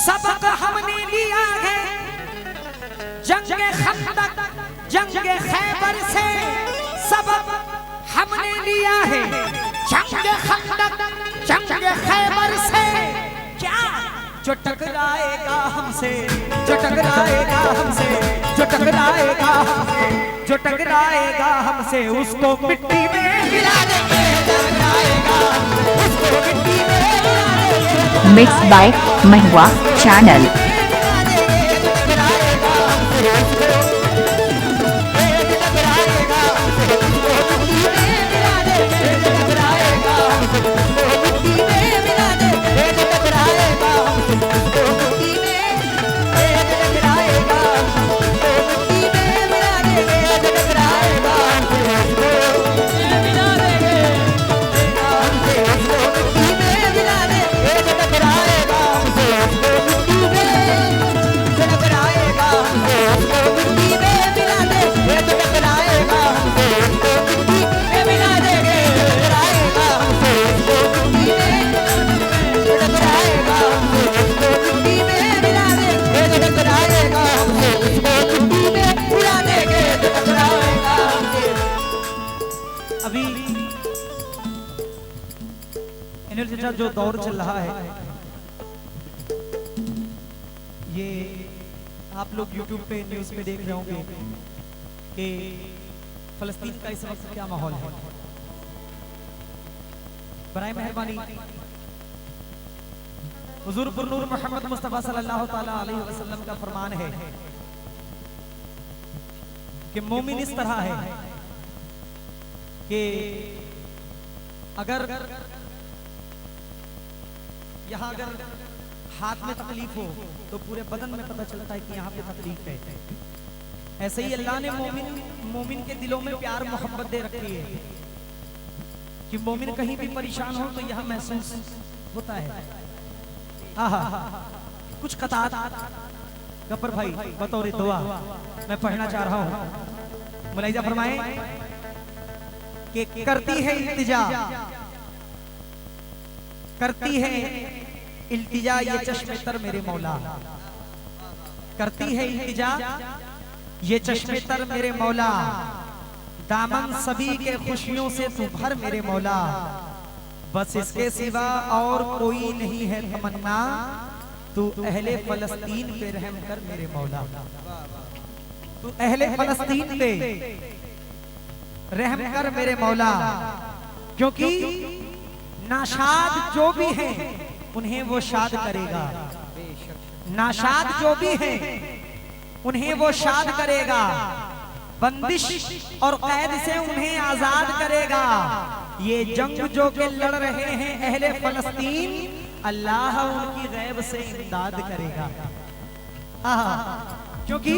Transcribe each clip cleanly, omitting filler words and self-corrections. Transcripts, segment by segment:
सबक हमने लिया है जंगे खंदक जंगे खैबर से, सबक हमने लिया है जंगे खंदक जंगे खैबर से। क्या जो टकराएगा हमसे, जो टकराएगा हमसे, जो टकराएगा हमसे, जो टकराएगा हमसे उसको मिट्टी में मिला देंगे, टकराएगा उसको मिट्टी में मिला देंगे। Mix by Mahua channel. जो दौर चल रहा है ये आप लोग YouTube पे न्यूज़ में देख रहे होंगे कि फलस्तीन का इस वक्त क्या माहौल है। बराए मेहरबानी हुजूर पुरनूर मोहम्मद मुस्तफा सल्लल्लाहु ताला अलैहि वसल्लम का फरमान है कि मोमिन इस तरह है कि अगर यहाँ अगर हाथ में तकलीफ हो तो पूरे बदन में पता चलता है कि यहाँ पे तकलीफ है। ऐसे ही अल्लाह ने मोमिन के दिलों में प्यार मोहब्बत दे रखी है कि मोमिन कहीं भी परेशान हो तो यह महसूस होता है। कुछ कतार गब्बर भाई बतौर दुआ मैं पढ़ना चाह रहा हूँ। मुलाहिजा फरमाएं कि करती है इल्तिजा, करती है इल्तिजा ये चश्मे तर मेरे मौला, करती है इल्तिजा ये चश्मे तर मेरे मौला, दामन सभी के खुशियों से तू भर मेरे मौला, बस इसके सिवा और कोई नहीं है तमन्ना, तू अहले फलस्तीन पे रहम कर मेरे मौला, तू अहले फलस्तीन पे रहम कर मेरे मौला। क्योंकि नाशाद जो भी हैं उन्हें वो शाद करेगा, नाशाद जो भी हैं उन्हें वो शाद करेगा, बंदिश और कैद से उन्हें आजाद करेगा। ये जंग जो के लड़ रहे हैं अहले फलस्तीन, अल्लाह उनकी गैब से इमदाद करेगा। क्योंकि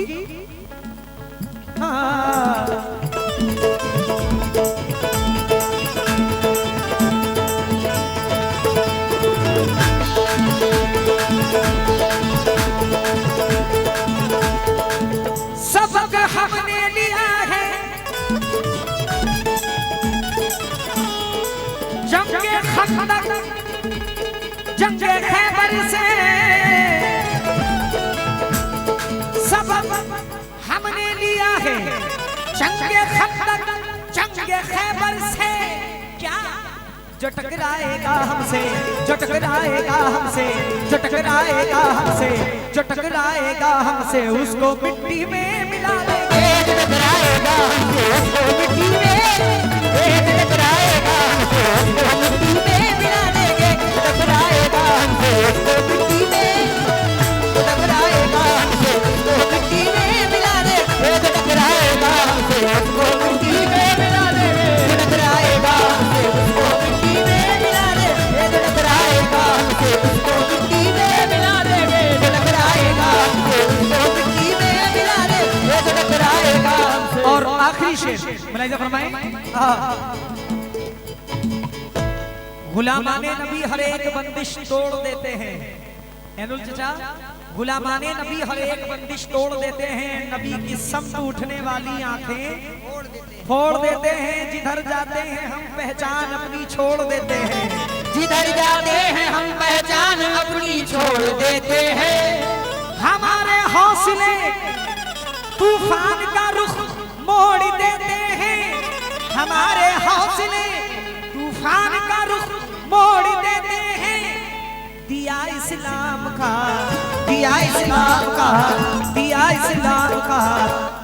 सबक हमने लिया है जंगे खंदक जंगे खैबर से, सबक हमने लिया है जंगे खंदक जंगे खैबर से। क्या जो टकराएगा हमसे, जो टकराएगा हमसे, जो टकराएगा हमसे, जो टकराएगा हमसे उसको मिट्टी में मिला देंगे, जो टकराएगा हमसे उसको मिट्टी में, जो टकराएगा हमसे उसको मिट्टी में मिला देंगे, जो टकराएगा हमसे उसको मिट्टी में, जो टकराएगा हमसे उसको मिट्टी में मिला देंगे, जो टकराएगा हमसे उसको मिट्टी में मिला देंगे, जो टकराएगा हमसे उसको मिट्टी में मिला देंगे, जो टकराएगा हमसे उसको मिट्टी में मिला देंगे, जो टकराएगा हमसे उसको मिट्टी में मिला देंगे, जो टकराएगा हमसे। और आखिरी शेर मुलाहिजा फरमाएं, गुलामाने नबी हर एक बंदिश तोड़ देते हैं। एनुल चचा, गुलामाने नबी हर एक बंदिश तोड़ देते हैं, नबी की समत उठने वाली आंखें फोड़ देते हैं, जिधर जाते हैं हम पहचान अपनी छोड़ देते हैं, जिधर जाते हैं हम पहचान अपनी छोड़ देते हैं। हमारे हौसले तूफान का रुख मोड़ देते हैं। हमारे हौसले तूफान का रुख मोड़ देते हैं। दिया इस्लाम का, दिया इस्लाम का, दिया इस्लाम का,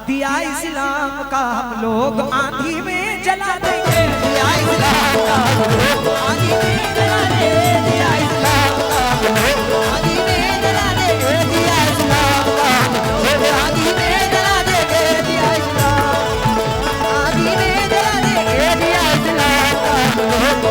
दिया इस्लाम का हम लोग आंधी में जला देंगे। दिया इस्लाम का हम लोग आंधी में जला देंगे। दिया इस्लाम का हम लोग आंधी में जला देंगे। दिया इस्लाम का हम लोग आंधी में जला देंगे। दिया इस्लाम आंधी में जला देंगे। दिया इस्लाम का हम लोग